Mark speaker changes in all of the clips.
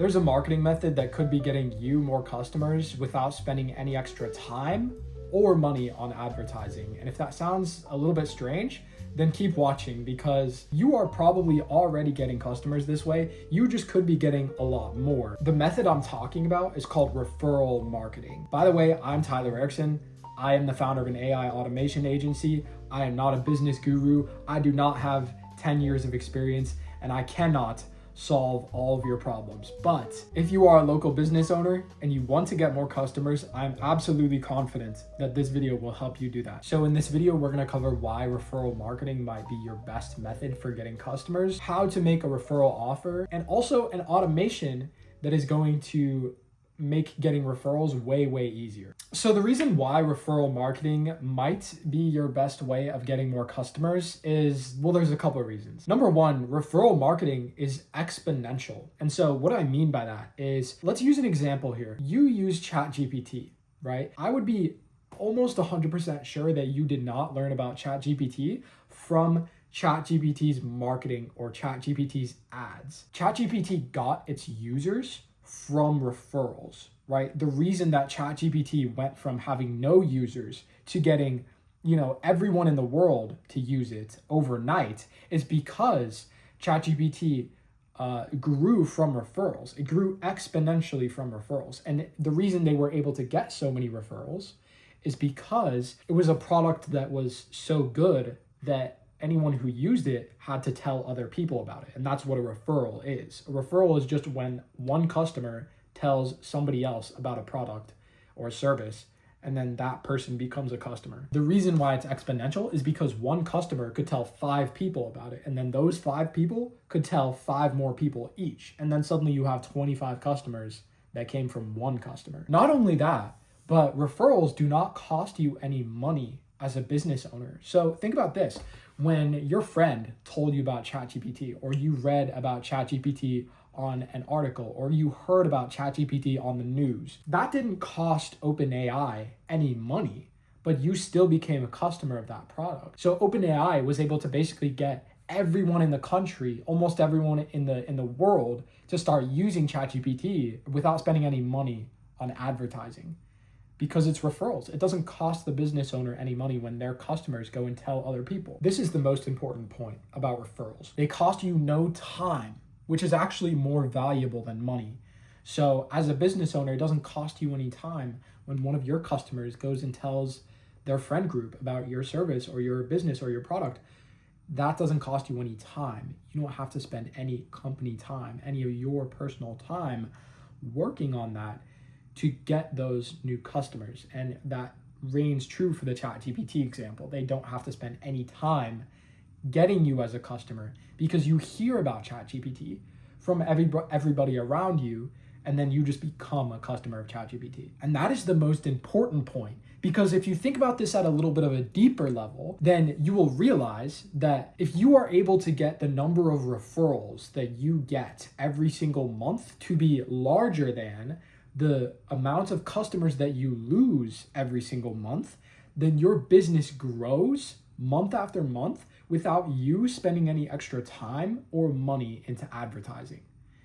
Speaker 1: There's a marketing method that could be getting you more customers without spending any extra time or money on advertising. And if that sounds a little bit strange, then keep watching, because you are probably already getting customers this way. You just could be getting a lot more. The method I'm talking about is called referral marketing. By the way, I'm Tyler Erickson. I am the founder of an AI automation agency. I am not a business guru. I do not have 10 years of experience, and I cannot solve all of your problems. But if you are a local business owner and you want to get more customers, I'm absolutely confident that this video will help you do that. So in this video, we're going to cover why referral marketing might be your best method for getting customers, how to make a referral offer, and also an automation that is going to make getting referrals way easier. So the reason why referral marketing might be your best way of getting more customers is, well, there's a couple of reasons. Number one, referral marketing is exponential. And so what I mean by that is, let's use an example here. You use ChatGPT, right? I would be almost 100% sure that you did not learn about ChatGPT from ChatGPT's marketing or ChatGPT's ads. ChatGPT got its users from referrals, right? The reason that ChatGPT went from having no users to getting, everyone in the world to use it overnight is because ChatGPT grew from referrals. It grew exponentially from referrals. And the reason they were able to get so many referrals is because it was a product that was so good that anyone who used it had to tell other people about it. And that's what a referral is. A referral is just when one customer tells somebody else about a product or a service, and then that person becomes a customer. The reason why it's exponential is because one customer could tell 5 people about it, and then those 5 people could tell 5 more people each. And then suddenly you have 25 customers that came from one customer. Not only that, but referrals do not cost you any money as a business owner. So think about this. When your friend told you about ChatGPT, or you read about ChatGPT on an article, or you heard about ChatGPT on the news, that didn't cost OpenAI any money, but you still became a customer of that product. So OpenAI was able to basically get everyone in the country, almost everyone in the world, to start using ChatGPT without spending any money on advertising. Because it's referrals. It doesn't cost the business owner any money when their customers go and tell other people. This is the most important point about referrals. They cost you no time, which is actually more valuable than money. So as a business owner, it doesn't cost you any time when one of your customers goes and tells their friend group about your service or your business or your product. That doesn't cost you any time. You don't have to spend any company time, any of your personal time working on that to get those new customers. And that reigns true for the ChatGPT example. They don't have to spend any time getting you as a customer because you hear about ChatGPT from everybody around you, and then you just become a customer of ChatGPT. And that is the most important point, because if you think about this at a little bit of a deeper level, then you will realize that if you are able to get the number of referrals that you get every single month to be larger than the amount of customers that you lose every single month, then your business grows month after month without you spending any extra time or money into advertising.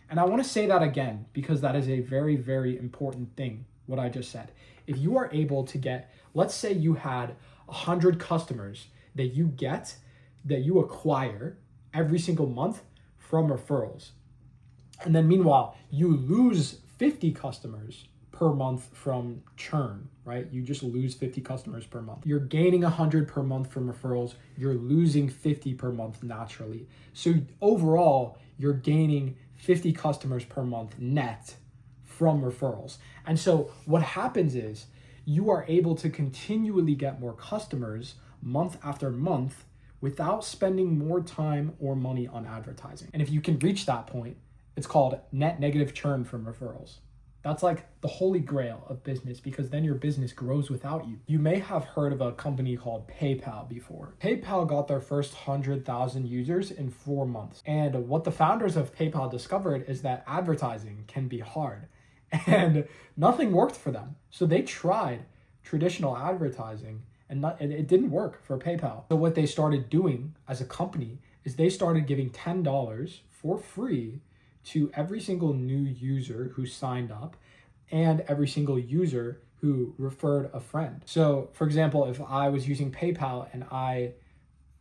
Speaker 1: And I want to say that again, because that is a very important thing, what I just said. If you are able to get, let's say you had 100 customers that you acquire every single month from referrals. And then meanwhile, you lose 50 customers per month from churn, right? You just lose 50 customers per month. You're gaining 100 per month from referrals. You're losing 50 per month naturally. So overall, you're gaining 50 customers per month net from referrals. And so what happens is you are able to continually get more customers month after month without spending more time or money on advertising. And if you can reach that point, it's called net negative churn from referrals. That's like the holy grail of business, because then your business grows without you. You may have heard of a company called PayPal before. PayPal got their first 100,000 users in 4 months. And what the founders of PayPal discovered is that advertising can be hard, and nothing worked for them. So they tried traditional advertising, and it didn't work for PayPal. So what they started doing as a company is they started giving $10 for free to every single new user who signed up and every single user who referred a friend. So for example, if I was using PayPal and I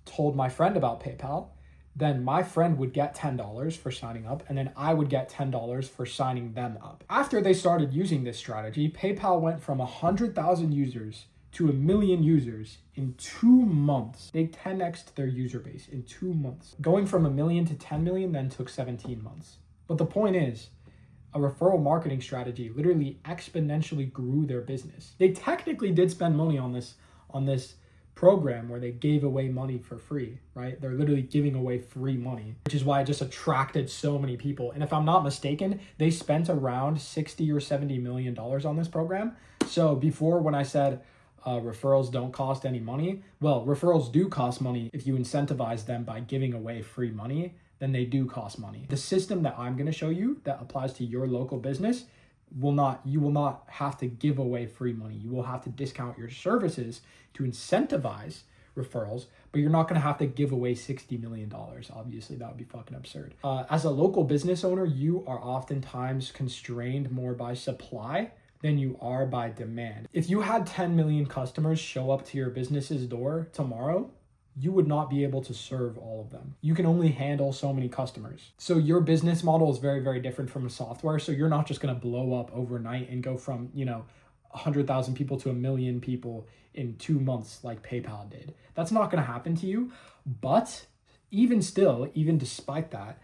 Speaker 1: told my friend about PayPal, then my friend would get $10 for signing up, and then I would get $10 for signing them up. After they started using this strategy, PayPal went from 100,000 users to 1 million users in 2 months. They 10x'd their user base in 2 months. Going from 1 million to 10 million then took 17 months. But the point is, a referral marketing strategy literally exponentially grew their business. They technically did spend money on this program where they gave away money for free, right? They're literally giving away free money, which is why it just attracted so many people. And if I'm not mistaken, they spent around 60 or 70 million dollars on this program. So before, when I said referrals don't cost any money, well, referrals do cost money. If you incentivize them by giving away free money, then they do cost money. The system that I'm going to show you that applies to your local business you will not have to give away free money. You will have to discount your services to incentivize referrals, but you're not going to have to give away $60 million. Obviously, that would be fucking absurd. As a local business owner, you are oftentimes constrained more by supply than you are by demand. If you had 10 million customers show up to your business's door tomorrow, you would not be able to serve all of them. You can only handle so many customers. So your business model is very, very different from a software. So you're not just gonna blow up overnight and go from, 100,000 people to 1 million people in 2 months like PayPal did. That's not gonna happen to you. But even despite that,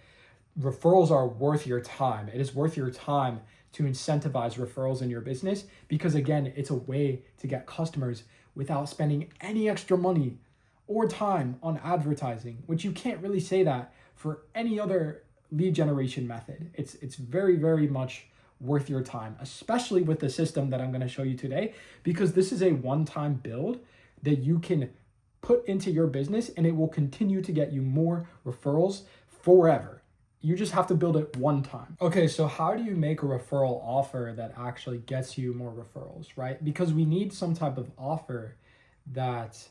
Speaker 1: referrals are worth your time. It is worth your time to incentivize referrals in your business because, again, it's a way to get customers without spending any extra money or time on advertising, which you can't really say that for any other lead generation method. It's very, very much worth your time, especially with the system that I'm going to show you today, because this is a one-time build that you can put into your business and it will continue to get you more referrals forever. You just have to build it one time. Okay, so how do you make a referral offer that actually gets you more referrals, right? Because we need some type of offer that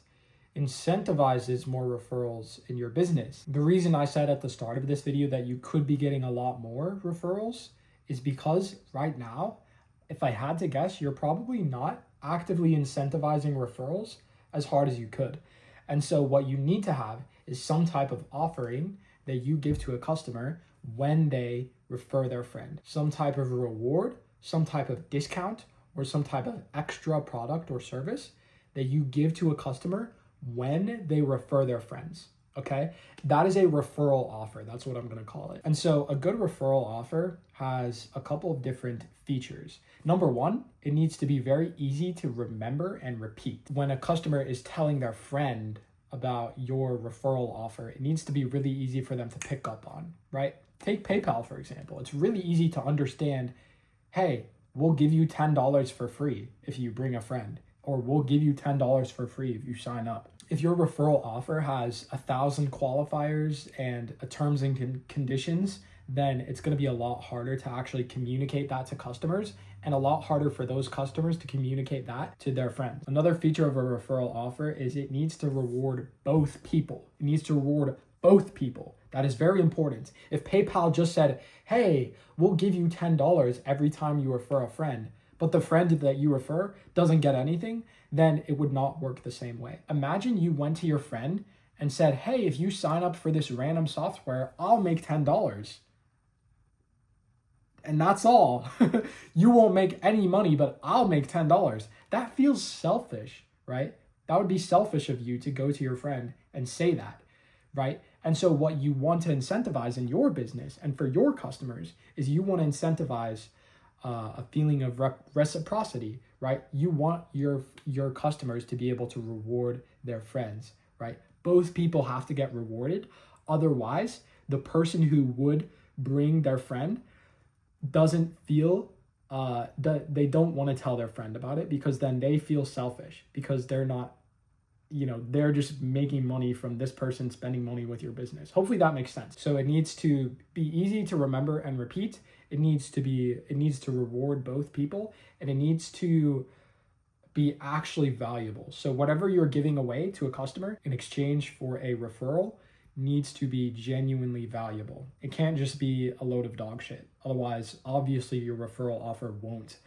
Speaker 1: incentivizes more referrals in your business. The reason I said at the start of this video that you could be getting a lot more referrals is because right now, if I had to guess, you're probably not actively incentivizing referrals as hard as you could. And so what you need to have is some type of offering that you give to a customer when they refer their friend. Some type of reward, some type of discount, or some type of extra product or service that you give to a customer when they refer their friends, okay? That is a referral offer. That's what I'm gonna call it. And so a good referral offer has a couple of different features. Number one, it needs to be very easy to remember and repeat. When a customer is telling their friend about your referral offer, it needs to be really easy for them to pick up on, right? Take PayPal, for example. It's really easy to understand, hey, we'll give you $10 for free if you bring a friend, or we'll give you $10 for free if you sign up. If your referral offer has 1,000 qualifiers and terms and conditions, then it's going to be a lot harder to actually communicate that to customers and a lot harder for those customers to communicate that to their friends. Another feature of a referral offer is it needs to reward both people. It needs to reward both people. That is very important. If PayPal just said, hey, we'll give you $10 every time you refer a friend, but the friend that you refer doesn't get anything, then it would not work the same way. Imagine you went to your friend and said, hey, if you sign up for this random software, I'll make $10. And that's all. You won't make any money, but I'll make $10. That feels selfish, right? That would be selfish of you to go to your friend and say that, right? And so what you want to incentivize in your business and for your customers is you want to incentivize a feeling of reciprocity, right? You want your customers to be able to reward their friends, right? Both people have to get rewarded. Otherwise, the person who would bring their friend doesn't feel that they don't want to tell their friend about it, because then they feel selfish because they're not, they're just making money from this person spending money with your business. Hopefully that makes sense. So it needs to be easy to remember and repeat. It needs to reward both people, and it needs to be actually valuable. So whatever you're giving away to a customer in exchange for a referral needs to be genuinely valuable. It can't just be a load of dog shit. Otherwise, obviously, your referral offer won't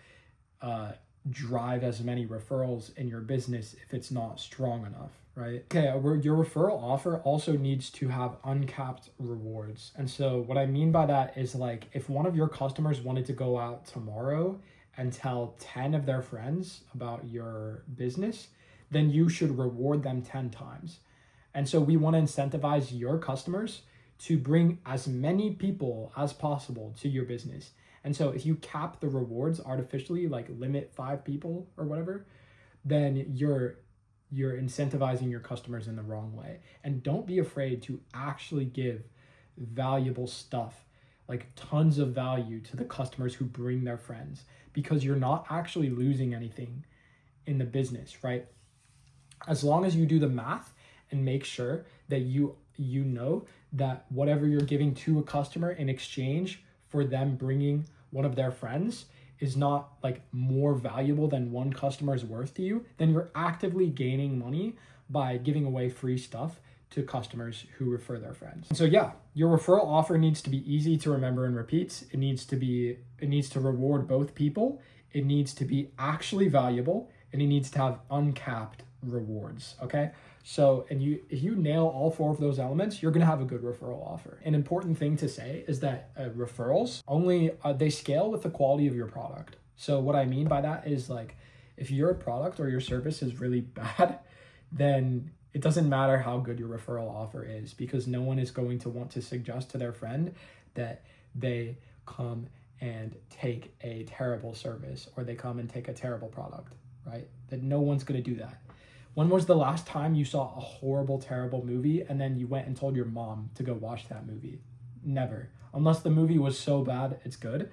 Speaker 1: drive as many referrals in your business if it's not strong enough, right? Okay, your referral offer also needs to have uncapped rewards. And so what I mean by that is, like, if one of your customers wanted to go out tomorrow and tell 10 of their friends about your business, then you should reward them 10 times. And so we want to incentivize your customers to bring as many people as possible to your business. And so if you cap the rewards artificially, like limit 5 people or whatever, then you're incentivizing your customers in the wrong way. And don't be afraid to actually give valuable stuff, like tons of value to the customers who bring their friends, because you're not actually losing anything in the business, right? As long as you do the math and make sure that you know that whatever you're giving to a customer in exchange for them bringing one of their friends is not like more valuable than one customer's worth to you, then you're actively gaining money by giving away free stuff to customers who refer their friends. And so yeah, your referral offer needs to be easy to remember and repeat. It needs to reward both people. It needs to be actually valuable, and it needs to have uncapped rewards. Okay. So, if you nail all 4 of those elements, you're going to have a good referral offer. An important thing to say is that referrals only, they scale with the quality of your product. So what I mean by that is, like, if your product or your service is really bad, then it doesn't matter how good your referral offer is, because no one is going to want to suggest to their friend that they come and take a terrible service or they come and take a terrible product, right? That no one's going to do that. When was the last time you saw a horrible, terrible movie and then you went and told your mom to go watch that movie? Never. Unless the movie was so bad it's good,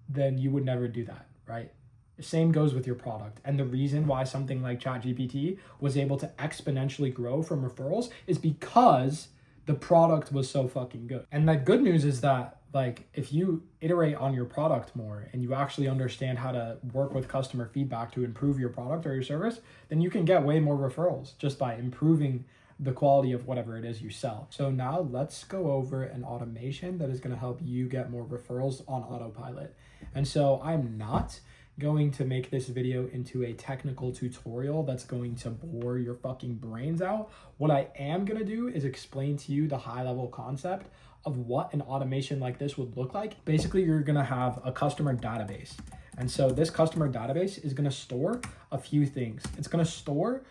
Speaker 1: then you would never do that, right? The same goes with your product. And the reason why something like ChatGPT was able to exponentially grow from referrals is because the product was so fucking good. And the good news is that, like, if you iterate on your product more and you actually understand how to work with customer feedback to improve your product or your service, then you can get way more referrals just by improving the quality of whatever it is you sell. So now let's go over an automation that is going to help you get more referrals on autopilot. And so I'm not going to make this video into a technical tutorial that's going to bore your fucking brains out. What I am going to do is explain to you the high-level concept of what an automation like this would look like. Basically, you're going to have a customer database. And so this customer database is going to store a few things. It's going to store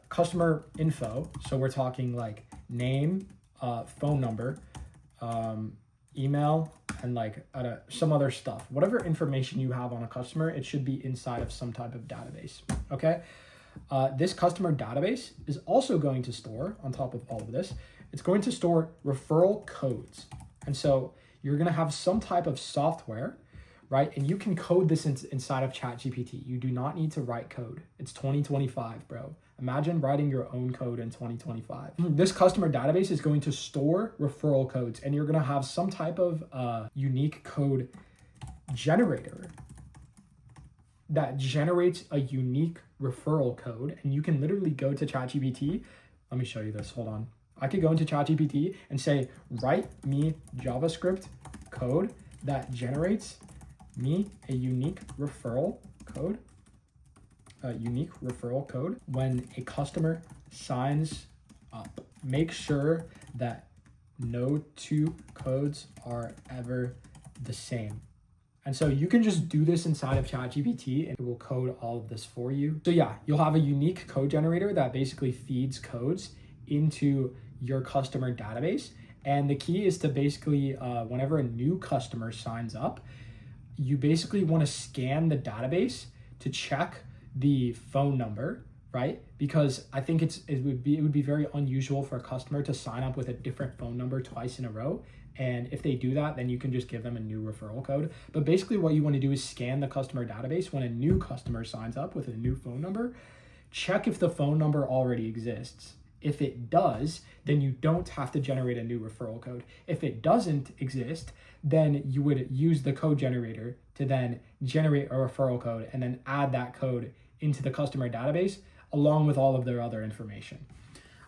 Speaker 1: customer info. So we're talking like name, phone number, email, and like some other stuff. Whatever information you have on a customer, it should be inside of some type of database, okay? This customer database is also going to store, on top of all of this, it's going to store referral codes. And so you're going to have some type of software, right? And you can code this inside of ChatGPT. You do not need to write code. It's 2025, bro. Imagine writing your own code in 2025. This customer database is going to store referral codes, and you're going to have some type of unique code generator that generates a unique referral code. And you can literally go to ChatGPT. Let me show you this. Hold on. I could go into ChatGPT and say, write me JavaScript code that generates me a unique referral code. When a customer signs up. Make sure that no 2 codes are ever the same. And so you can just do this inside of ChatGPT and it will code all of this for you. So yeah, you'll have a unique code generator that basically feeds codes into your customer database. And the key is to basically, whenever a new customer signs up, you basically want to scan the database to check the phone number, right? Because I think it would be very unusual for a customer to sign up with a different phone number twice in a row. And if they do that, then you can just give them a new referral code. But basically what you want to do is scan the customer database when a new customer signs up with a new phone number, check if the phone number already exists. If it does, then you don't have to generate a new referral code. If it doesn't exist, then you would use the code generator to then generate a referral code and then add that code into the customer database along with all of their other information.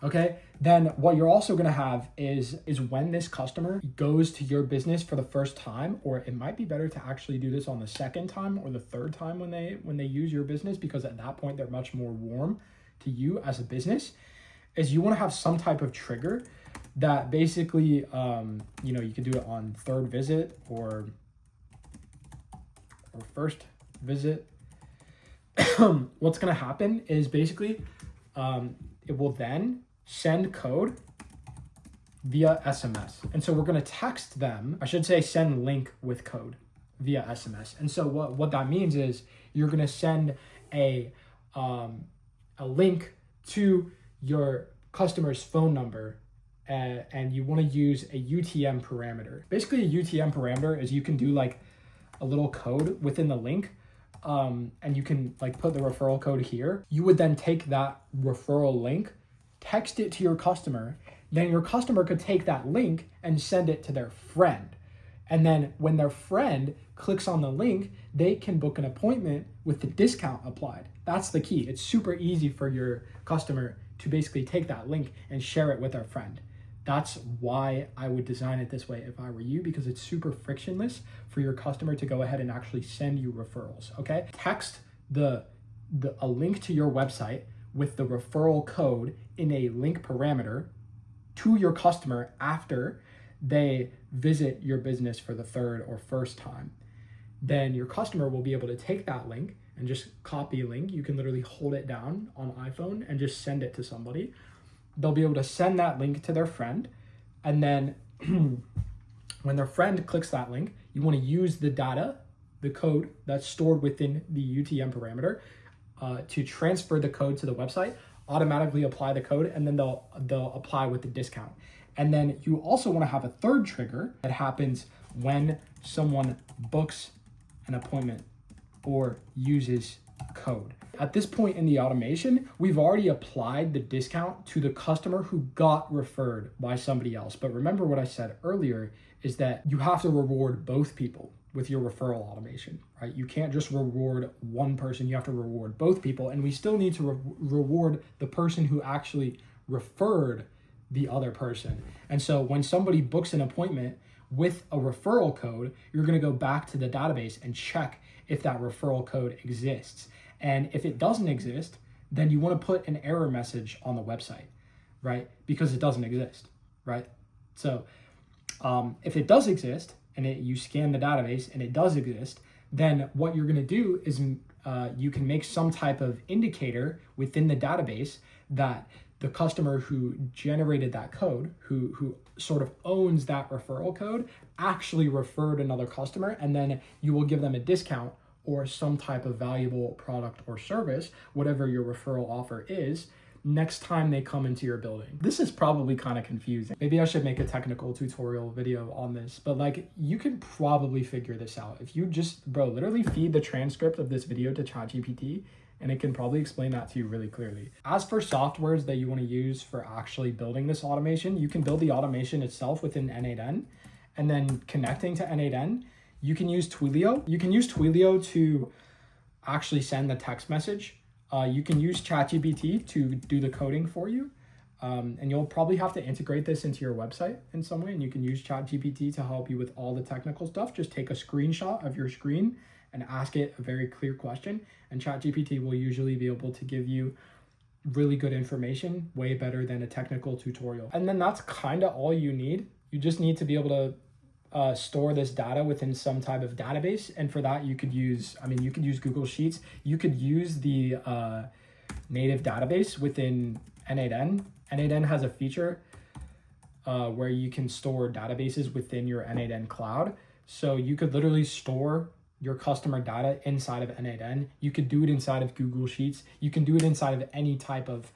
Speaker 1: okay, then what you're also gonna have is when this customer goes to your business for the first time, or it might be better to actually do this on the second time or the third time when they use your business, because at that point they're much more warm to you as a business, is you wanna have some type of trigger that basically, you know, you can do it on third visit or first visit. What's gonna happen is basically, it will then send code via SMS. And so we're gonna text them, I should say send link with code via SMS. And so what that means is you're gonna send a link to your customer's phone number, and you wanna use a UTM parameter. Basically a UTM parameter is you can do like a little code within the link, and you can like put the referral code here. You would then take that referral link, text it to your customer, then your customer could take that link and send it to their friend. And then when their friend clicks on the link, they can book an appointment with the discount applied. That's the key. It's super easy for your customer to basically take that link and share it with their friend. That's why I would design it this way if I were you, because it's super frictionless for your customer to go ahead and actually send you referrals, okay? Text a link to your website with the referral code in a link parameter to your customer after they visit your business for the third or first time. Then your customer will be able to take that link and just copy a link. You can literally hold it down on iPhone and just send it to somebody. They'll be able to send that link to their friend. And then when their friend clicks that link, you want to use the data, the code that's stored within the UTM parameter, to transfer the code to the website, automatically apply the code, and then they'll apply with the discount. And then you also want to have a third trigger that happens when someone books an appointment or uses code. At this point in the automation, we've already applied the discount to the customer who got referred by somebody else. But remember what I said earlier is that you have to reward both people with your referral automation, right? You can't just reward one person, you have to reward both people. And we still need to reward the person who actually referred the other person. And so when somebody books an appointment with a referral code, you're gonna go back to the database and check if that referral code exists. And if it doesn't exist, then you want to put an error message on the website, right? Because it doesn't exist, right? So if it does exist and you scan the database and it does exist, then what you're going to do is you can make some type of indicator within the database that the customer who generated that code, who sort of owns that referral code, actually referred another customer, and then you will give them a discount or some type of valuable product or service, whatever your referral offer is, next time they come into your building. This is probably kind of confusing. Maybe I should make a technical tutorial video on this, but like you can probably figure this out. If you just, literally feed the transcript of this video to ChatGPT, and it can probably explain that to you really clearly. As for softwares that you want to use for actually building this automation, you can build the automation itself within N8N, and then connecting to N8N, you can use Twilio. You can use Twilio to actually send the text message. You can use ChatGPT to do the coding for you. And you'll probably have to integrate this into your website in some way. And you can use ChatGPT to help you with all the technical stuff. Just take a screenshot of your screen and ask it a very clear question. And ChatGPT will usually be able to give you really good information, way better than a technical tutorial. And then that's kind of all you need. You just need to be able to store this data within some type of database. And for that, you could use Google Sheets. You could use the native database within N8N. N8N has a feature where you can store databases within your N8N cloud. So you could literally store your customer data inside of N8N. You could do it inside of Google Sheets. You can do it inside of any type of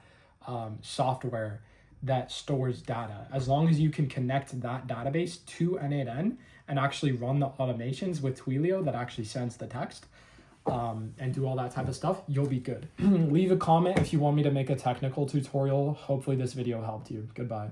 Speaker 1: software that stores data. As long as you can connect that database to N8N and actually run the automations with Twilio that actually sends the text and do all that type of stuff, you'll be good. Leave a comment if you want me to make a technical tutorial. Hopefully this video helped you. Goodbye.